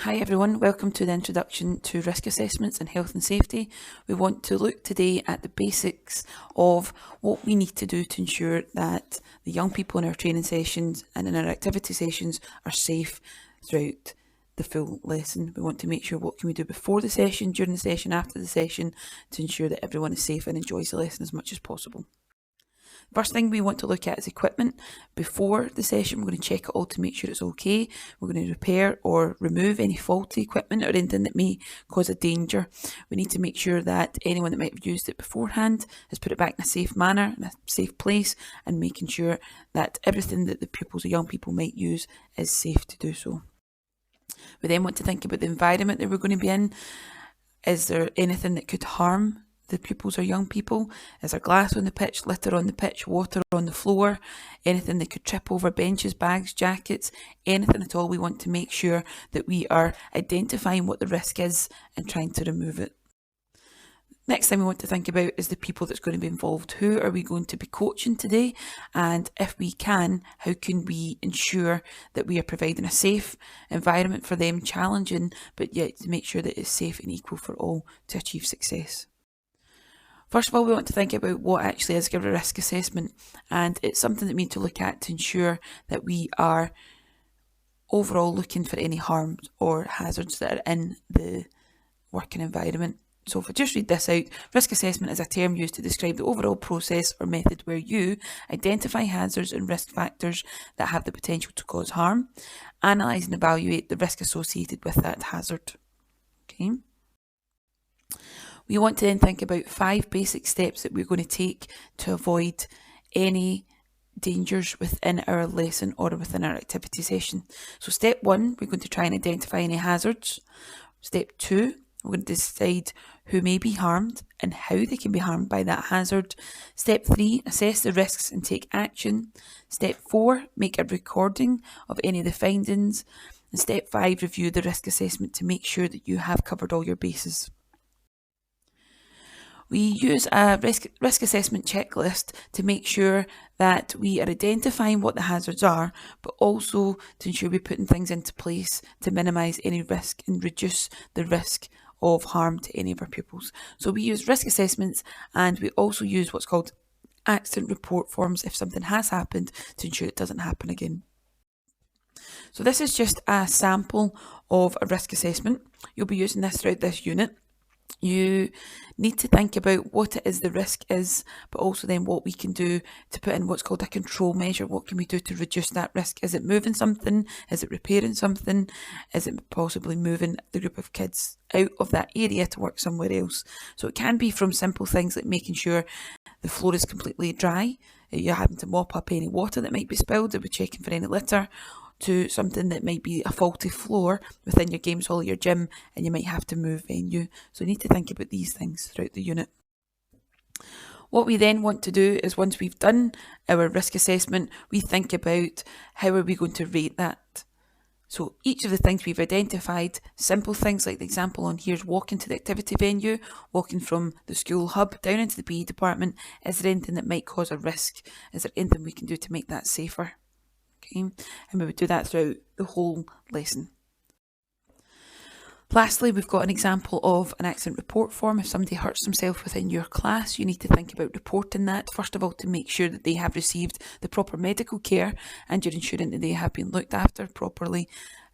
Hi everyone, welcome to the introduction to risk assessments and health and safety. We want to look today at the basics of what we need to do to ensure that the young people in our training sessions and in our activity sessions are safe throughout the full lesson. We want to make sure what can we do before the session, during the session, after the session to ensure that everyone is safe and enjoys the lesson as much as possible. First thing we want to look at is equipment. Before the session, we're going to check it all to make sure it's okay. We're going to repair or remove any faulty equipment or anything that may cause a danger. We need to make sure that anyone that might have used it beforehand has put it back in a safe manner, in a safe place, and making sure that everything that the pupils or young people might use is safe to do so. We then want to think about the environment that we're going to be in. Is there anything that could harm the pupils or young people? Is there glass on the pitch, litter on the pitch, water on the floor, anything that could trip over benches, bags, jackets, anything at all? We want to make sure that we are identifying what the risk is and trying to remove it. Next thing we want to think about is the people that's going to be involved. Who are we going to be coaching today? And if we can, how can we ensure that we are providing a safe environment for them, challenging, but yet to make sure that it's safe and equal for all to achieve success? First of all, we want to think about what actually is a risk assessment, and it's something that we need to look at to ensure that we are overall looking for any harms or hazards that are in the working environment. So if I just read this out, risk assessment is a term used to describe the overall process or method where you identify hazards and risk factors that have the potential to cause harm, analyse and evaluate the risk associated with that hazard. Okay. We want to then think about 5 basic steps that we're going to take to avoid any dangers within our lesson or within our activity session. So step 1, we're going to try and identify any hazards. Step 2, we're going to decide who may be harmed and how they can be harmed by that hazard. Step 3, assess the risks and take action. Step 4, make a recording of any of the findings. And step 5, review the risk assessment to make sure that you have covered all your bases. We use a risk assessment checklist to make sure that we are identifying what the hazards are, but also to ensure we're putting things into place to minimise any risk and reduce the risk of harm to any of our pupils. So we use risk assessments, and we also use what's called accident report forms if something has happened to ensure it doesn't happen again. So this is just a sample of a risk assessment. You'll be using this throughout this unit. You need to think about what it is the risk is, but also then what we can do to put in what's called a control measure. What can we do to reduce that risk? Is it moving something? Is it repairing something? Is it possibly moving the group of kids out of that area to work somewhere else? So it can be from simple things like making sure the floor is completely dry. You're having to mop up any water that might be spilled, or we're checking for any litter, to something that might be a faulty floor within your games hall or your gym, and you might have to move venue. So you need to think about these things throughout the unit. What we then want to do is, once we've done our risk assessment, we think about how are we going to rate that. So each of the things we've identified, simple things like the example on here is walking to the activity venue, walking from the school hub down into the PE department. Is there anything that might cause a risk? Is there anything we can do to make that safer? Okay, and we would do that throughout the whole lesson. Lastly, we've got an example of an accident report form. If somebody hurts themselves within your class, you need to think about reporting that, first of all, to make sure that they have received the proper medical care and you're ensuring that they have been looked after properly,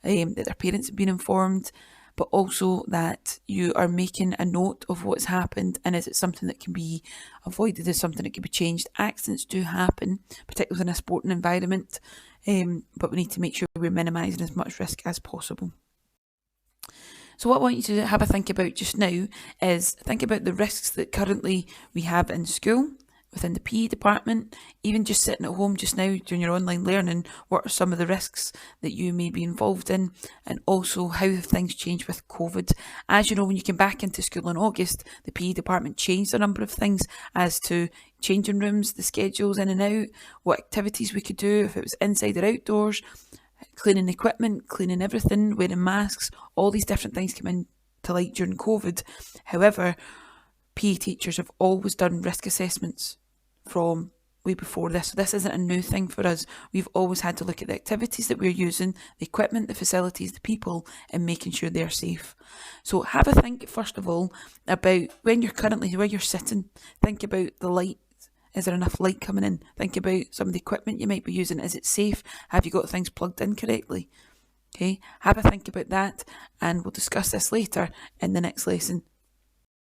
that their parents have been informed, but also that you are making a note of what's happened and is it something that can be avoided, is something that can be changed. Accidents do happen, particularly in a sporting environment, but we need to make sure we're minimising as much risk as possible. So what I want you to have a think about just now is think about the risks that currently we have in school, within the PE department, even just sitting at home just now doing your online learning. What are some of the risks that you may be involved in, and also how have things changed with COVID? As you know, when you came back into school in August, the PE department changed a number of things as to changing rooms, the schedules in and out, what activities we could do, if it was inside or outdoors, cleaning equipment, cleaning everything, wearing masks. All these different things came into light during COVID. However, PE teachers have always done risk assessments from way before this. So this isn't a new thing for us. We've always had to look at the activities that we're using, the equipment, the facilities, the people, and making sure they're safe. So have a think, first of all, about where you're sitting. Think about the light. Is there enough light coming in? Think about some of the equipment you might be using. Is it safe? Have you got things plugged in correctly? Okay, have a think about that, and we'll discuss this later in the next lesson.